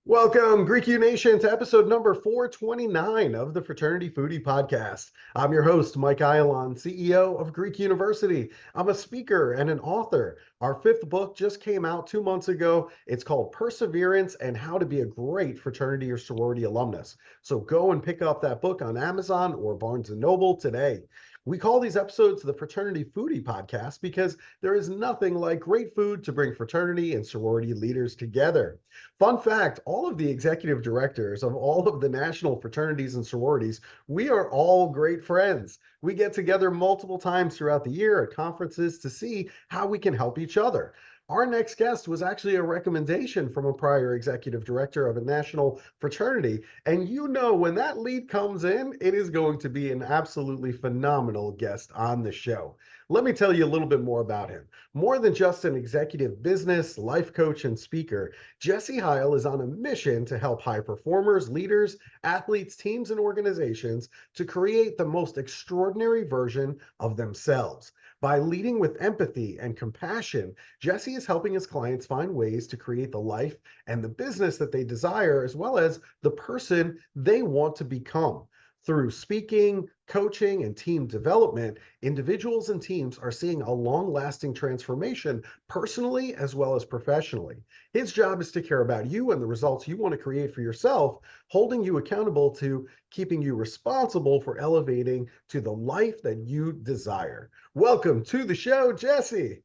Welcome, Greek U Nation, to episode number 429 of the Fraternity Foodie Podcast. I'm your host, Mike Hile, CEO of Greek University. I'm a speaker and an author. Our fifth book just came out 2 months ago. It's called Perseverance and How to Be a Great Fraternity or Sorority Alumnus. So go and pick up that book on Amazon or Barnes & Noble today. We call these episodes the Fraternity Foodie Podcast because there is nothing like great food to bring fraternity and sorority leaders together. Fun fact, all of the executive directors of all of the national fraternities and sororities, we are all great friends. We get together multiple times throughout the year at conferences to see how we can help each other. Our next guest was actually a recommendation from a prior executive director of a national fraternity. And you know, when that lead comes in, it is going to be an absolutely phenomenal guest on the show. Let me tell you a little bit more about him. More than just an executive business, life coach, and speaker, Jesse Hile is on a mission to help high performers, leaders, athletes, teams, and organizations to create the most extraordinary version of themselves. By leading with empathy and compassion, Jesse is helping his clients find ways to create the life and the business that they desire, as well as the person they want to become. Through speaking, coaching, and team development, individuals and teams are seeing a long-lasting transformation personally as well as professionally. His job is to care about you and the results you want to create for yourself, holding you accountable to keeping you responsible for elevating to the life that you desire. Welcome to the show, Jesse.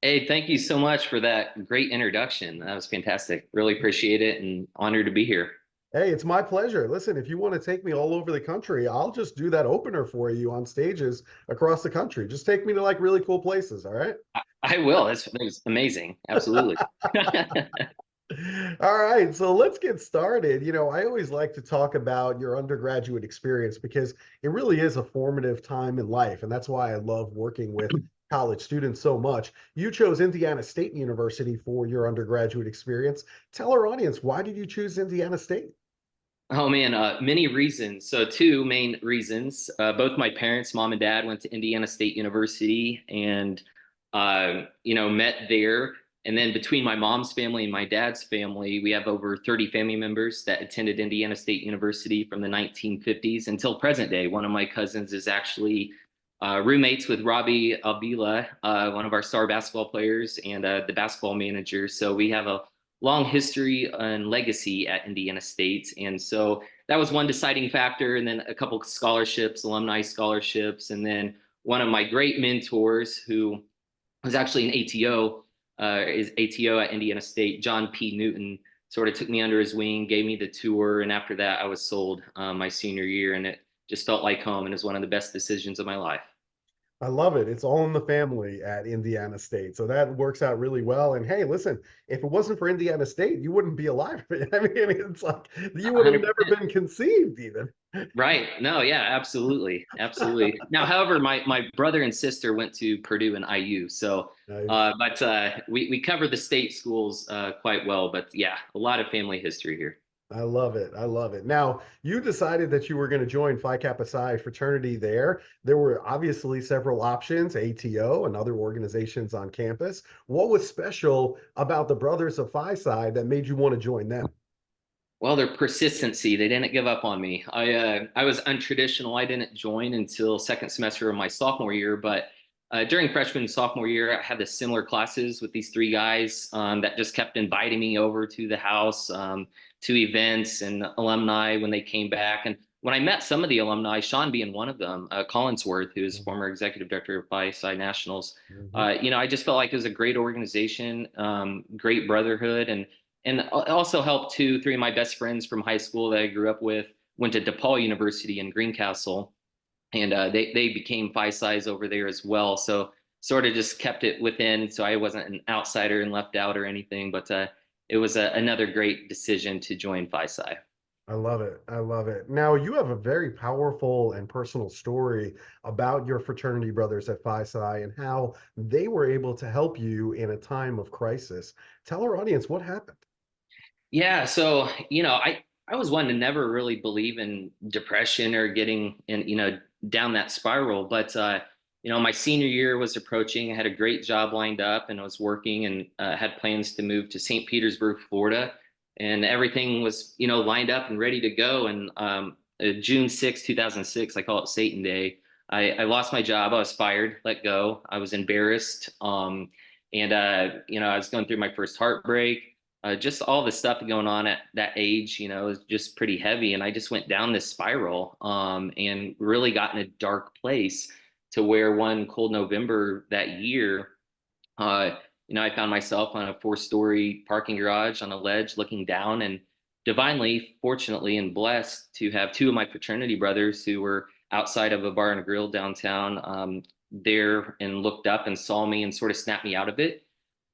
Hey, thank you so much for that great introduction. That was fantastic. Really appreciate it and honored to be here. Hey, it's my pleasure. Listen, if you want to take me all over the country, I'll just do that opener for you on stages across the country. Just take me to like really cool places, all right? I will. It's amazing. Absolutely. All right, so let's get started. You know, I always like to talk about your undergraduate experience because it really is a formative time in life. And that's why I love working with college students so much. You chose Indiana State University for your undergraduate experience. Tell our audience, why did you choose Indiana State? Oh man, many reasons. So two main reasons. Both my parents, mom and dad, went to Indiana State University and met there. And then between my mom's family and my dad's family, we have over 30 family members that attended Indiana State University from the 1950s until present day. One of my cousins is actually roommates with Robbie Avila, one of our star basketball players and the basketball manager. So we have a long history and legacy at Indiana State. And so that was one deciding factor. And then a couple of scholarships, alumni scholarships. And then one of my great mentors who was actually an ATO, is ATO at Indiana State, John P. Newton, sort of took me under his wing, gave me the tour. And after that, I was sold my senior year, and it just felt like home, and it was one of the best decisions of my life. I love it. It's all in the family at Indiana State. So that works out really well. And hey, listen, if it wasn't for Indiana State, you wouldn't be alive. I mean, it's like you would have 100%. never been conceived even. Right. No, yeah, absolutely. Absolutely. Now, however, my brother and sister went to Purdue and IU. So, Nice. but we covered the state schools quite well. But yeah, a lot of family history here. I love it. I love it. Now, you decided that you were going to join Phi Kappa Psi fraternity there. There were obviously several options, ATO and other organizations on campus. What was special about the Brothers of Phi Psi that made you want to join them? Well, their persistency, they didn't give up on me. I was untraditional. I didn't join until second semester of my sophomore year, but during freshman and sophomore year, I had the similar classes with these three guys that just kept inviting me over to the house, to events and alumni when they came back. And when I met some of the alumni, Sean being one of them, Collinsworth, who is former executive director of Phi Psi Nationals, Mhm. I just felt like it was a great organization, great brotherhood, and it also helped too. Three of my best friends from high school that I grew up with went to DePaul University in Greencastle, and they became Phi Psis over there as well. So sort of just kept it within, so I wasn't an outsider and left out or anything. But it was another great decision to join Phi Psi. I love it. I love it. Now, you have a very powerful and personal story about your fraternity brothers at Phi Psi and how they were able to help you in a time of crisis. Tell our audience what happened. Yeah, so I was one to never really believe in depression or getting in, down that spiral. But my senior year was approaching. I had a great job lined up and I was working and had plans to move to St. Petersburg, Florida. And everything was, lined up and ready to go. And June 2006, I call it Satan Day. I lost my job. I was fired, let go. I was embarrassed. And I was going through my first heartbreak. Just all the stuff going on at that age, is just pretty heavy. And I just went down this spiral and really got in a dark place to where one cold November that year, I found myself on a 4-story parking garage on a ledge looking down and divinely, fortunately, and blessed to have two of my fraternity brothers who were outside of a bar and grill downtown there and looked up and saw me and sort of snapped me out of it.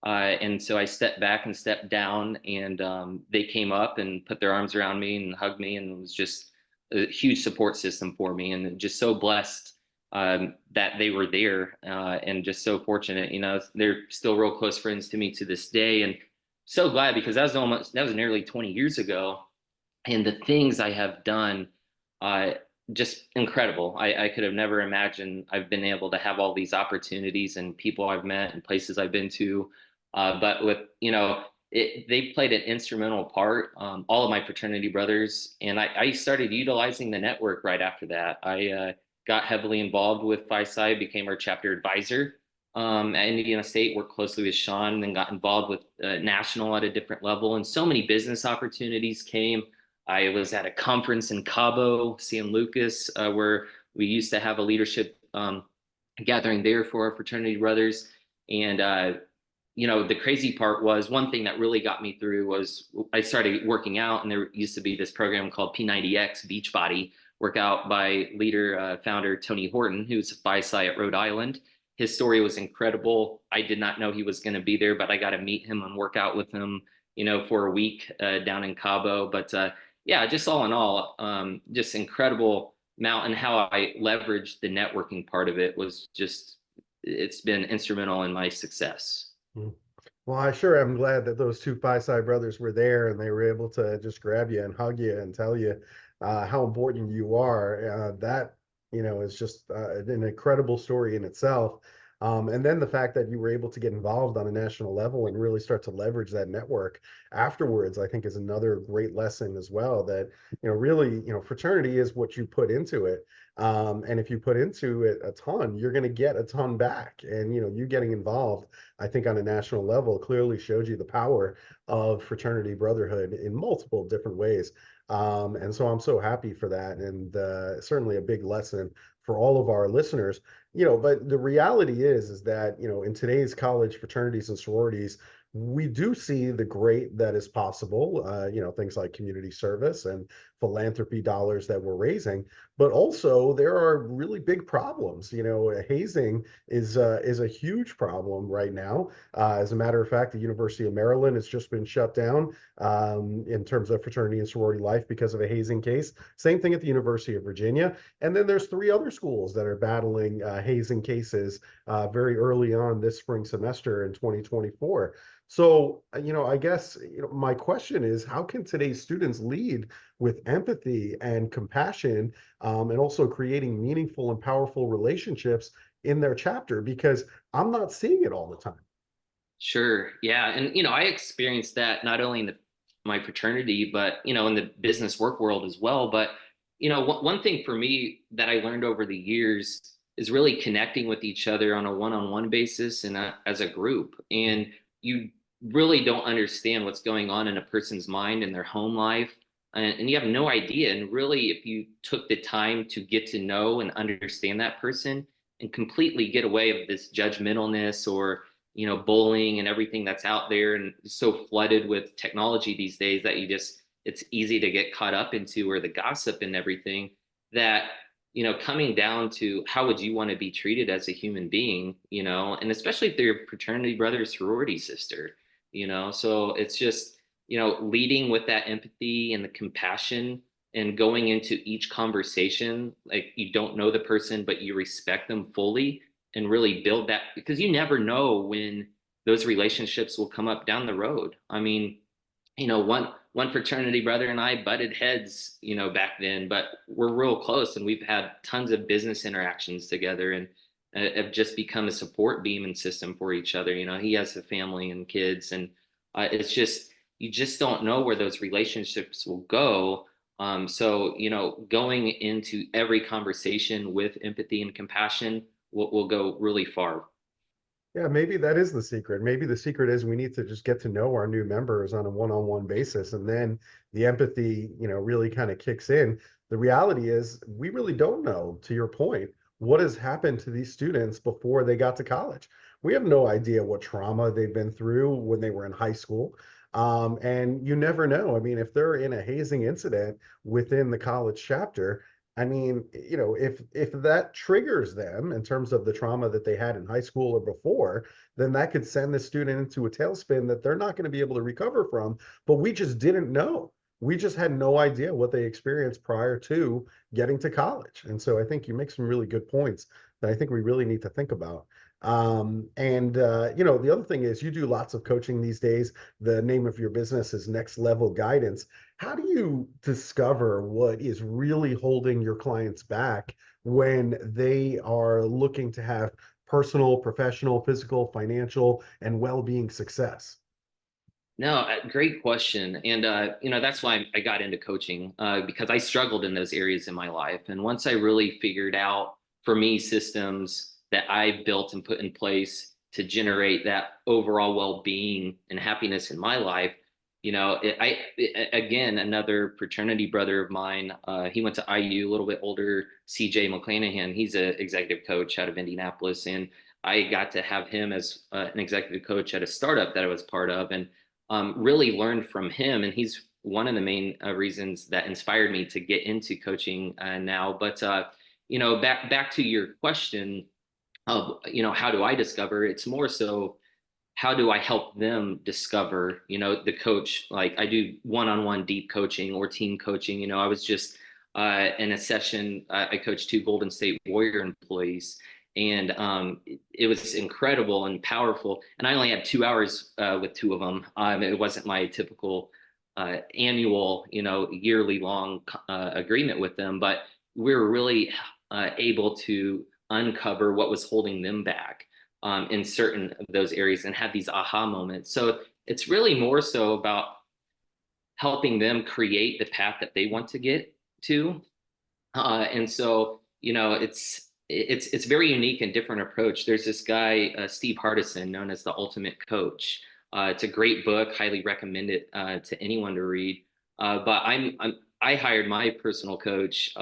And so I stepped back and stepped down, and they came up and put their arms around me and hugged me, and it was just a huge support system for me, and just so blessed that they were there, and just so fortunate. They're still real close friends to me to this day, and so glad because that was nearly 20 years ago, and the things I have done, uh, just incredible. I could have never imagined I've been able to have all these opportunities and people I've met and places I've been to. But with, they played an instrumental part, all of my fraternity brothers. And I started utilizing the network right after that. I got heavily involved with Phi Psi, became our chapter advisor at Indiana State, worked closely with Sean, then got involved with national at a different level. And so many business opportunities came. I was at a conference in Cabo, San Lucas, where we used to have a leadership gathering there for our fraternity brothers. And the crazy part was one thing that really got me through was I started working out, and there used to be this program called P90X Beachbody workout by leader founder Tony Horton, who's a Phi Psi at Rhode Island. His story was incredible. I did not know he was going to be there, but I got to meet him and work out with him, for a week down in Cabo. But yeah, just all in all, just incredible amount, and how I leveraged the networking part of it was just, it's been instrumental in my success. Mm. Well, I sure am glad that those two Phi Psi brothers were there and they were able to just grab you and hug you and tell you how important you are. That, is just an incredible story in itself. And then the fact that you were able to get involved on a national level and really start to leverage that network afterwards, I think is another great lesson as well. That, really, fraternity is what you put into it. And if you put into it a ton, you're going to get a ton back. And, you getting involved, I think on a national level clearly showed you the power of fraternity brotherhood in multiple different ways. And so I'm so happy for that. And certainly a big lesson for all of our listeners. But the reality is that, in today's college fraternities and sororities, we do see the great that is possible, things like community service and philanthropy dollars that we're raising, but also there are really big problems. Hazing is a huge problem right now. As a matter of fact, the University of Maryland has just been shut down in terms of fraternity and sorority life because of a hazing case. Same thing at the University of Virginia. And then there's 3 other schools that are battling hazing cases very early on this spring semester in 2024. So, I guess, my question is, how can today's students lead with empathy and compassion, and also creating meaningful and powerful relationships in their chapter? Because I'm not seeing it all the time. Sure. Yeah. And, I experienced that not only in my fraternity, but, in the business work world as well. But, one thing for me that I learned over the years is really connecting with each other on a one-on-one basis and as a group. And you really don't understand what's going on in a person's mind and their home life. And you have no idea. And really, if you took the time to get to know and understand that person and completely get away of this judgmentalness or bullying and everything that's out there and so flooded with technology these days that it's easy to get caught up into, or the gossip and everything, that coming down to how would you want to be treated as a human being, and especially if they're your fraternity brother or sorority sister, so it's just leading with that empathy and the compassion, and going into each conversation like you don't know the person but you respect them fully, and really build that, because you never know when those relationships will come up down the road. I mean, one fraternity brother and I butted heads, back then, but we're real close, and we've had tons of business interactions together, and have just become a support beam and system for each other. He has a family and kids, and it's just, you just don't know where those relationships will go. So, going into every conversation with empathy and compassion will go really far. Yeah, maybe that is the secret. Maybe the secret is we need to just get to know our new members on a one-on-one basis, and then the empathy, really kind of kicks in. The reality is we really don't know, to your point, what has happened to these students before they got to college. We have no idea what trauma they've been through when they were in high school. And you never know. I mean, if they're in a hazing incident within the college chapter, I mean, if that triggers them in terms of the trauma that they had in high school or before, then that could send the student into a tailspin that they're not going to be able to recover from. But we just didn't know. We just had no idea what they experienced prior to getting to college. And so I think you make some really good points that I think we really need to think about. The other thing is you do lots of coaching these days. The name of your business is Next Level Guidance. How do you discover what is really holding your clients back when they are looking to have personal, professional, physical, financial, and well-being success? No, great question. And, that's why I got into coaching, because I struggled in those areas in my life. And once I really figured out, for me, systems that I built and put in place to generate that overall well-being and happiness in my life, again, another fraternity brother of mine, he went to IU, a little bit older, CJ McClanahan. He's an executive coach out of Indianapolis. And I got to have him as an executive coach at a startup that I was part of. And really learned from him, and he's one of the main reasons that inspired me to get into coaching now. But back to your question of how do I discover? It's more so how do I help them discover? The coach. Like I do one-on-one deep coaching or team coaching. I was just in a session. I coached 2 Golden State Warrior employees, and it was incredible and powerful. And I only had 2 hours with 2 of them. It wasn't my typical annual, yearly long agreement with them, but we were really able to uncover what was holding them back in certain of those areas, and had these aha moments. So it's really more so about helping them create the path that they want to get to. And so, it's very unique and different approach. There's this guy, Steve Hardison, known as the Ultimate Coach. It's a great book, highly recommend it to anyone to read. But I hired my personal coach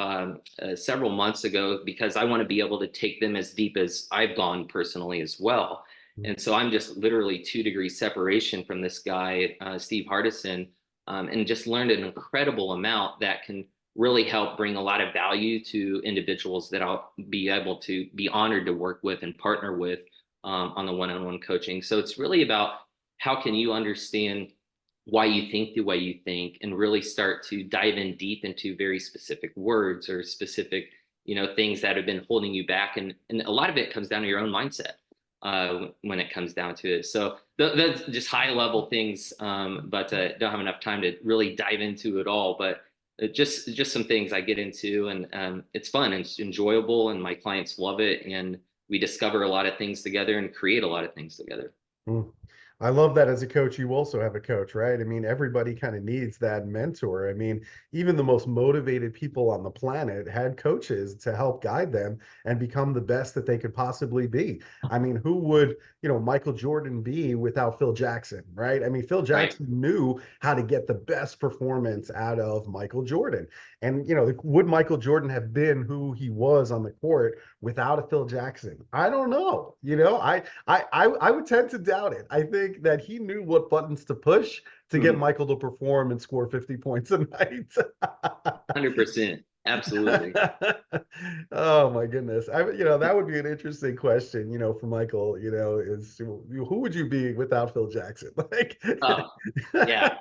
several months ago because I want to be able to take them as deep as I've gone personally as well. And so I'm just literally 2 degrees separation from this guy, Steve Hardison, and just learned an incredible amount that can really help bring a lot of value to individuals that I'll be able to be honored to work with and partner with on the one-on-one coaching. So it's really about how can you understand why you think the way you think, and really start to dive in deep into very specific words or specific, things that have been holding you back. And a lot of it comes down to your own mindset when it comes down to it. So that's just high level things, but don't have enough time to really dive into it all. But just some things I get into, and it's fun and it's enjoyable, and my clients love it, and we discover a lot of things together and create a lot of things together. Mm. I love that as a coach, you also have a coach, right? I mean, everybody kind of needs that mentor. I mean, even the most motivated people on the planet had coaches to help guide them and become the best that they could possibly be. I mean, who would, Michael Jordan be without Phil Jackson, right? I mean, Phil Right. Jackson knew how to get the best performance out of Michael Jordan. And, would Michael Jordan have been who he was on the court without a Phil Jackson? I don't know. I would tend to doubt it. I think that he knew what buttons to push to get Mhm. Michael to perform and score 50 points a night. 100%. Absolutely. Oh my goodness. That would be an interesting question, for Michael, is who would you be without Phil Jackson? Like Oh, yeah.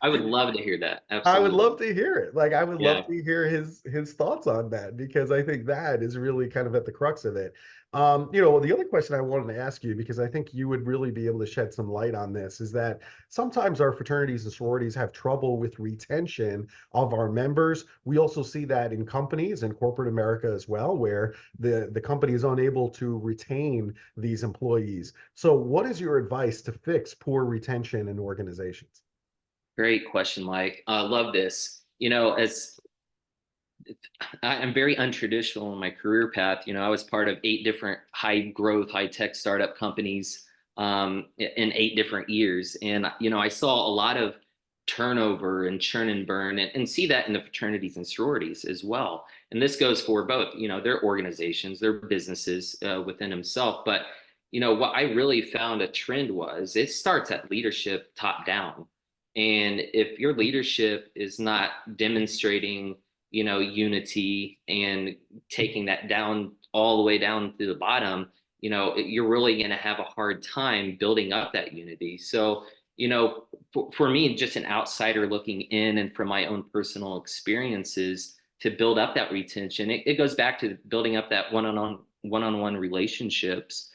I would love to hear that. I would Absolutely. love to hear it. Like I would love Yeah. to hear his thoughts on that because I think that is really kind of at the crux of it. The other question I wanted to ask you, because I think you would really be able to shed some light on this, is that sometimes our fraternities and sororities have trouble with retention of our members. We also see that in companies and corporate America as well, where the company is unable to retain these employees. So what is your advice to fix poor retention in organizations? Great question, Mike. Love this. As I'm very untraditional in my career path. I was part of 8 different high growth, high tech startup companies in 8 different years. And, I saw a lot of turnover and churn and burn and see that in the fraternities and sororities as well. And this goes for both, their organizations, their businesses within themselves. But, what I really found a trend was it starts at leadership top down. And if your leadership is not demonstrating unity and taking that down all the way down to the bottom, you're really going to have a hard time building up that unity. So, for me, just an outsider looking in and from my own personal experiences to build up that retention, it goes back to building up that one-on-one relationships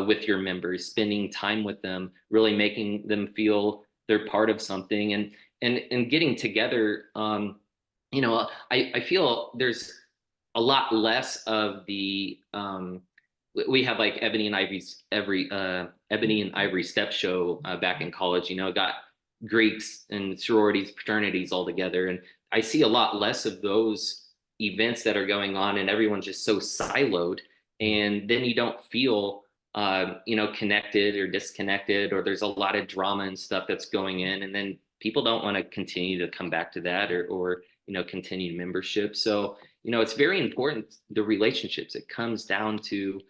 with your members, spending time with them, really making them feel they're part of something and getting together. I feel there's a lot less of the we have like Ebony and Ivory step show back in college. Got Greeks and sororities, fraternities all together, and I see a lot less of those events that are going on, and everyone's just so siloed, and then you don't feel connected or disconnected, or there's a lot of drama and stuff that's going in, and then people don't want to continue to come back to that or continue membership. So, it's very important, the relationships. It comes down to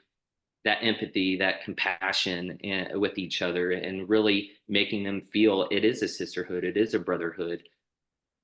that empathy, that compassion with each other, and really making them feel it is a sisterhood, it is a brotherhood.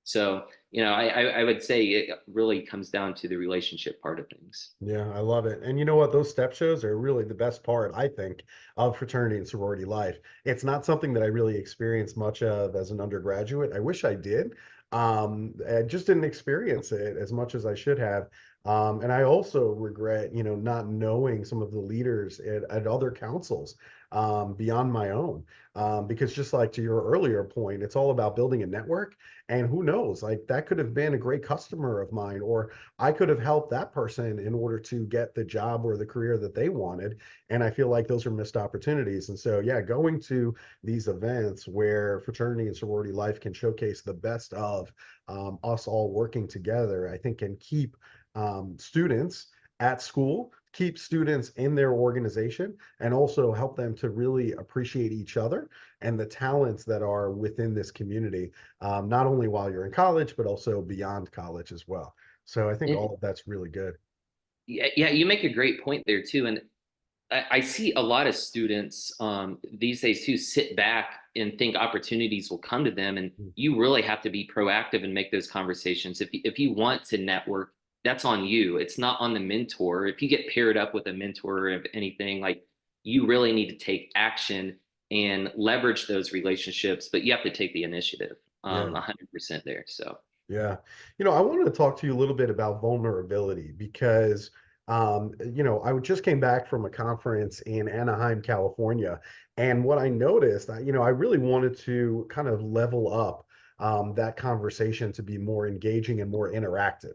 So, I would say it really comes down to the relationship part of things. Yeah, I love it. And you know what? Those step shows are really the best part, I think, of fraternity and sorority life. It's not something that I really experienced much of as an undergraduate. I wish I did. I just didn't experience it as much as I should have. And I also regret, not knowing some of the leaders at other councils beyond my own. Because just like to your earlier point, it's all about building a network. And who knows, like that could have been a great customer of mine, or I could have helped that person in order to get the job or the career that they wanted. And I feel like those are missed opportunities. And so, yeah, going to these events where fraternity and sorority life can showcase the best of us all working together, I think can keep students at school, keep students in their organization, and also help them to really appreciate each other and the talents that are within this community, not only while you're in college, but also beyond college as well. So I think And all of that's really good. yeah, you make a great point there too. And I see a lot of students these days who sit back and think opportunities will come to them, and you really have to be proactive and make those conversations. If you want to network, that's on you. It's not on the mentor. If you get paired up with a mentor or anything, like you really need to take action and leverage those relationships, but you have to take the initiative. Yeah. 100% there. So. Yeah. I wanted to talk to you a little bit about vulnerability because, I just came back from a conference in Anaheim, California. And what I noticed, I really wanted to kind of level up that conversation to be more engaging and more interactive.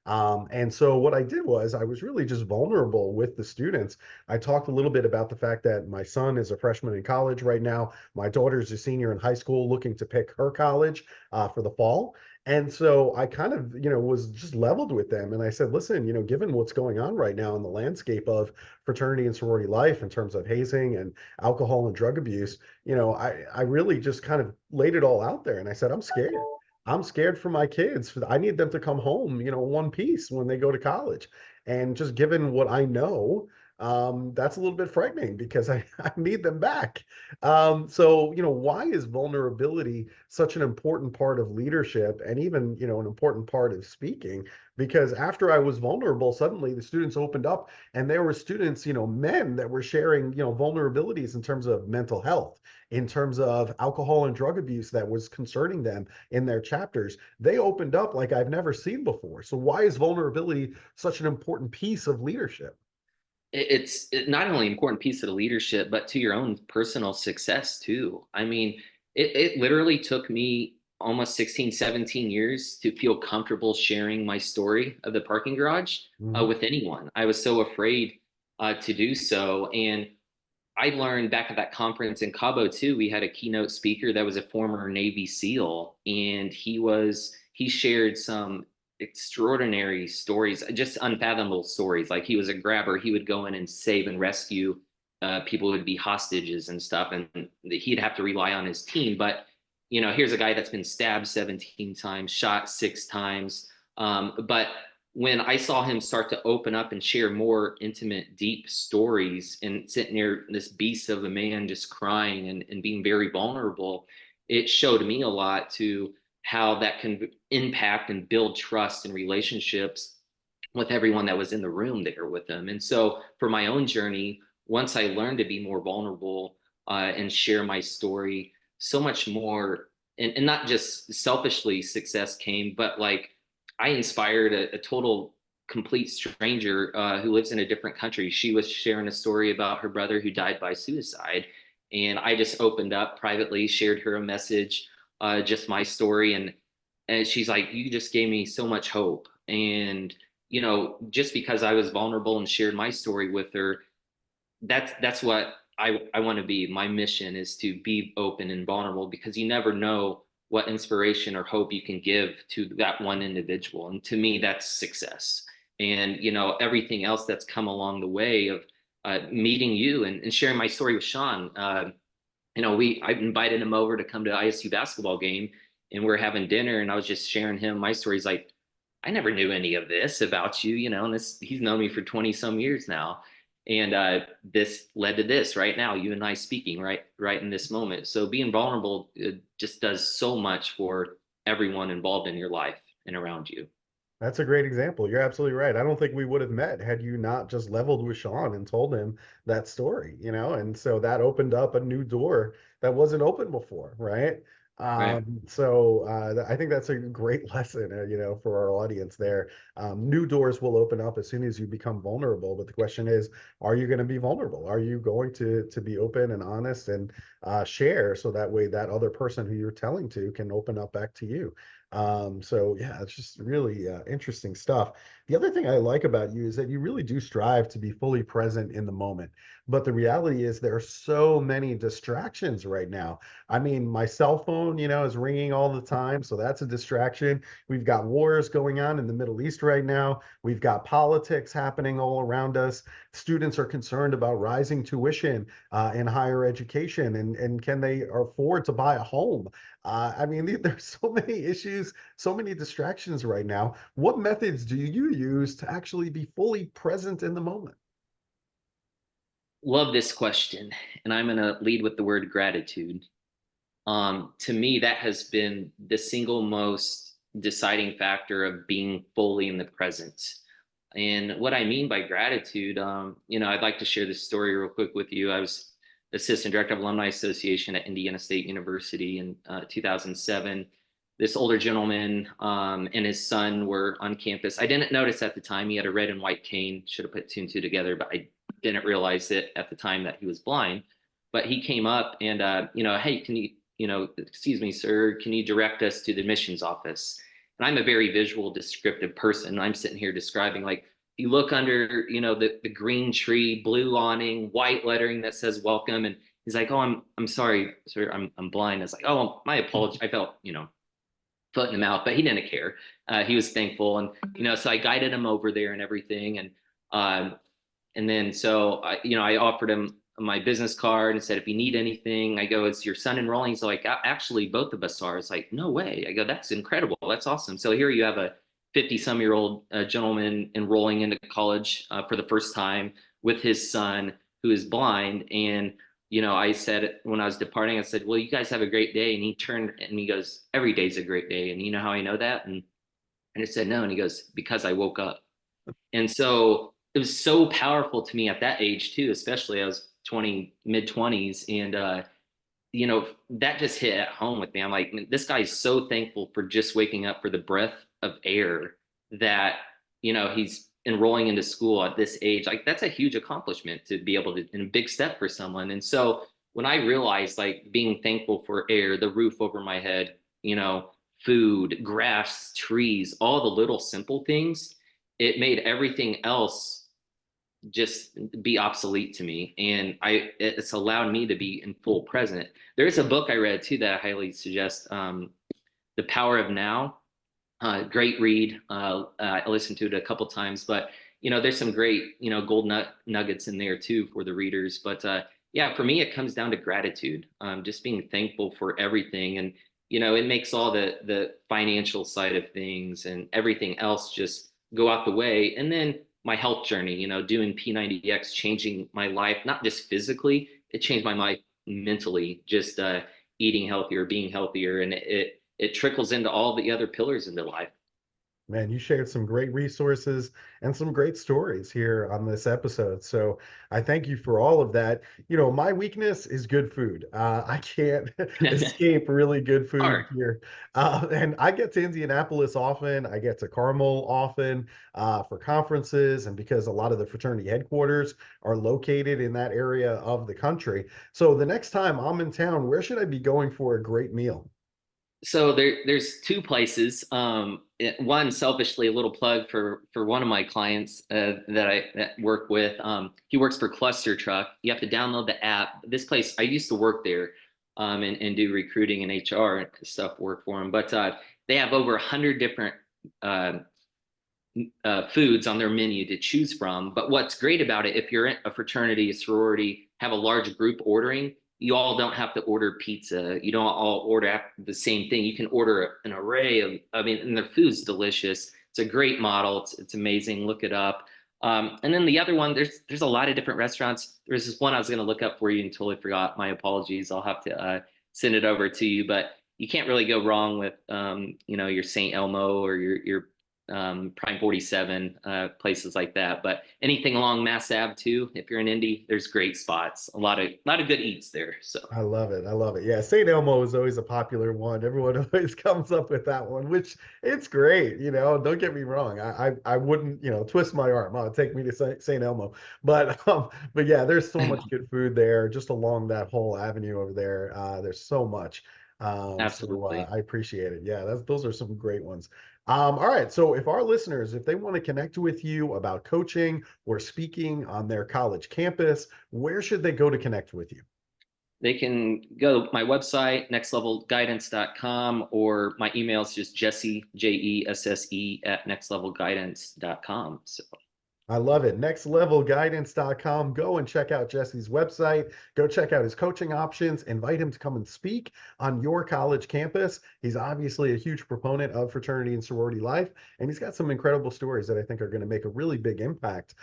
And so what I did was I was really just vulnerable with the students. I talked a little bit about the fact that my son is a freshman in college right now. My daughter's a senior in high school looking to pick her college for the fall. And so I kind of, was just leveled with them. And I said, listen, given what's going on right now in the landscape of fraternity and sorority life in terms of hazing and alcohol and drug abuse, I really just kind of laid it all out there. And I said, I'm scared. I'm scared for my kids. I need them to come home, in one piece when they go to college. And just given what I know, that's a little bit frightening because I need them back. So, why is vulnerability such an important part of leadership and even, an important part of speaking? Because after I was vulnerable, suddenly the students opened up and there were students, men that were sharing, vulnerabilities in terms of mental health, in terms of alcohol and drug abuse that was concerning them in their chapters. They opened up like I've never seen before. So why is vulnerability such an important piece of leadership? it's not only an important piece of the leadership, but to your own personal success too. I mean, it literally took me almost 16, 17 years to feel comfortable sharing my story of the parking garage Mhm. with anyone. I was so afraid to do so. And I learned back at that conference in Cabo too, we had a keynote speaker that was a former Navy SEAL, and he shared some extraordinary stories, just unfathomable stories. Like he was a grabber, he would go in and save and rescue people who would be hostages and stuff, and he'd have to rely on his team. But here's a guy that's been stabbed 17 times, shot 6 times. But when I saw him start to open up and share more intimate, deep stories and sitting near this beast of a man just crying and being very vulnerable, it showed me a lot to how that can impact and build trust and relationships with everyone that was in the room there with him. And so for my own journey, once I learned to be more vulnerable and share my story, so much more, and not just selfishly success came, but like I inspired a total complete stranger who lives in a different country. She was sharing a story about her brother who died by suicide. And I just opened up privately, shared her a message, just my story. And she's like, you just gave me so much hope. And, just because I was vulnerable and shared my story with her, that's what I want to be. My mission is to be open and vulnerable because you never know what inspiration or hope you can give to that one individual. And to me, that's success. And everything else that's come along the way of meeting you and sharing my story with Sean. I invited him over to come to ISU basketball game, and we're having dinner, and I was just sharing him my story. He's like, I never knew any of this about you, and he's known me for 20 some years now. And this led to this right now, you and I speaking right in this moment. So being vulnerable just does so much for everyone involved in your life and around you. That's a great example. You're absolutely right. I don't think we would have met had you not just leveled with Sean and told him that story, and so that opened up a new door that wasn't open before, right? Right. I think that's a great lesson, for our audience there. New doors will open up as soon as you become vulnerable, but the question is, are you going to be vulnerable? Are you going to be open and honest and share so that way that other person who you're telling to can open up back to you? So yeah, it's just really interesting stuff. The other thing I like about you is that you really do strive to be fully present in the moment. But the reality is there are so many distractions right now. I mean, my cell phone, is ringing all the time, so that's a distraction. We've got wars going on in the Middle East right now. We've got politics happening all around us. Students are concerned about rising tuition in higher education, and can they afford to buy a home? I mean, there's so many issues, so many distractions right now. What methods do you use to actually be fully present in the moment? Love this question. And I'm going to lead with the word gratitude. To me, that has been the single most deciding factor of being fully in the present. And what I mean by gratitude, I'd like to share this story real quick with you. I was assistant director of alumni association at Indiana State University in 2007. This older gentleman and his son were on campus. I didn't notice at the time he had a red and white cane. Should have put two and two together, but I didn't realize it at the time that he was blind. But he came up and, hey, can you, excuse me, sir, can you direct us to the admissions office? And I'm a very visual, descriptive person. I'm sitting here describing, like, you look under, the green tree, blue awning, white lettering that says welcome. And he's like, oh, I'm sorry, sir, I'm blind. I was like, oh, my apology. I felt, foot in the mouth, but he didn't care. He was thankful. And, so I guided him over there and everything. Um, and then so I offered him my business card and said, if you need anything, I go, is your son enrolling? He's like, actually, both of us are. It's like, no way. I go, that's incredible. That's awesome. So here you have a 50-some-year-old gentleman enrolling into college for the first time with his son who is blind. And, I said, when I was departing, I said, well, you guys have a great day. And he turned and he goes, every day's a great day. And you know how I know that? And I said, no. And he goes, because I woke up. And so it was so powerful to me at that age too, especially I was 20, mid 20s. And, that just hit at home with me. I'm like, this guy's so thankful for just waking up for the breath of air that, enrolling into school at this age, like that's a huge accomplishment to be able to, and a big step for someone. And so when I realized like being thankful for air, the roof over my head, food, grass, trees, all the little simple things, it made everything else just be obsolete to me. And it's allowed me to be in full present. There's a book I read too that I highly suggest, The Power of Now. Great read. I listened to it a couple times, but there's some great, gold nuggets in there too for the readers. But yeah, for me, it comes down to gratitude, just being thankful for everything. And, it makes all the financial side of things and everything else just go out the way. And then my health journey, doing P90X, changing my life, not just physically, it changed my life mentally, just eating healthier, being healthier. And it trickles into all the other pillars in their life. Man, you shared some great resources and some great stories here on this episode. So I thank you for all of that. My weakness is good food. I can't escape really good food Hard. here. And I get to Indianapolis often. I get to Carmel often for conferences, and because a lot of the fraternity headquarters are located in that area of the country. So the next time I'm in town, where should I be going for a great meal? So there's two places. One, selfishly, a little plug for one of my clients that work with. He works for Cluster Truck. You have to download the app. This place, I used to work there, and do recruiting and HR and stuff work for him. But they have over 100 different uh, foods on their menu to choose from. But what's great about it, if you're in a fraternity, a sorority, have a large group ordering, you all don't have to order pizza. You don't all order the same thing. You can order an array of, and their food's delicious. It's a great model. It's amazing. Look it up. And then the other one, there's a lot of different restaurants. There's this one I was going to look up for you and totally forgot. My apologies. I'll have to send it over to you. But you can't really go wrong with, your St. Elmo or your Prime 47, places like that. But anything along Mass Ave too, if you're in Indy, there's great spots. A lot of good eats there. So I love it. I love it. Yeah, St. Elmo is always a popular one. Everyone always comes up with that one, which it's great. Don't get me wrong. I wouldn't, twist my arm. Oh, take me to St. Elmo. But yeah, there's so much good food there, just along that whole avenue over there. There's so much. absolutely. I appreciate it. Yeah, those are some great ones. All right. So if our listeners, if they want to connect with you about coaching or speaking on their college campus, where should they go to connect with you? They can go to my website, nextlevelguidance.com, or my email is just Jesse, Jesse at nextlevelguidance.com. So I love it. Nextlevelguidance.com. Go and check out Jesse's website. Go check out his coaching options. Invite him to come and speak on your college campus. He's obviously a huge proponent of fraternity and sorority life, and he's got some incredible stories that I think are going to make a really big impact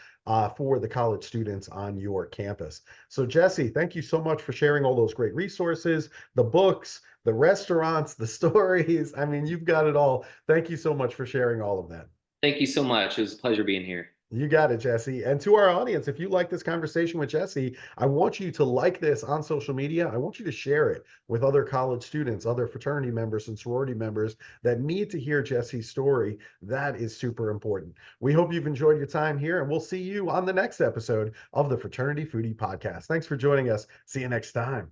for the college students on your campus. So, Jesse, thank you so much for sharing all those great resources, the books, the restaurants, the stories. You've got it all. Thank you so much for sharing all of that. thank you so much. It was a pleasure being here. You got it, Jesse. And to our audience, if you like this conversation with Jesse, I want you to like this on social media. I want you to share it with other college students, other fraternity members and sorority members that need to hear Jesse's story. That is super important. We hope you've enjoyed your time here, and we'll see you on the next episode of the Fraternity Foodie Podcast. Thanks for joining us. See you next time.